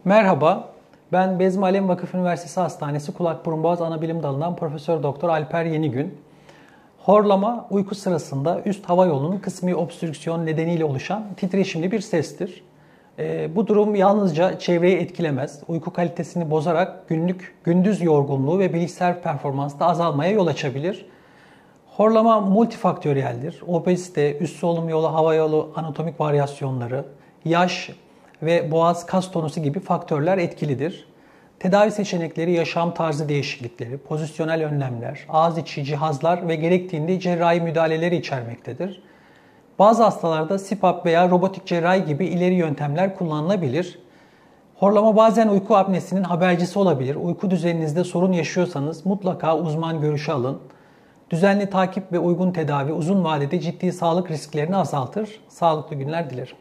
Merhaba, ben Bezmi Alem Vakıf Üniversitesi Hastanesi Kulak Burun Boğaz Anabilim Dalı'ndan Profesör Doktor Alper Yenigün. Horlama uyku sırasında üst hava yolunun kısmi obstrüksiyon nedeniyle oluşan titreşimli bir sestir. Bu durum yalnızca çevreyi etkilemez, uyku kalitesini bozarak gündüz yorgunluğu ve bilişsel performansta azalmaya yol açabilir. Horlama multifaktöriyeldir. Obezite, üst solunum yolu, hava yolu anatomik varyasyonları, yaş ve boğaz kas tonusu gibi faktörler etkilidir. Tedavi seçenekleri yaşam tarzı değişiklikleri, pozisyonel önlemler, ağız içi cihazlar ve gerektiğinde cerrahi müdahaleleri içermektedir. Bazı hastalarda CPAP veya robotik cerrahi gibi ileri yöntemler kullanılabilir. Horlama bazen uyku apnesinin habercisi olabilir. Uyku düzeninizde sorun yaşıyorsanız mutlaka uzman görüşü alın. Düzenli takip ve uygun tedavi uzun vadede ciddi sağlık risklerini azaltır. Sağlıklı günler dilerim.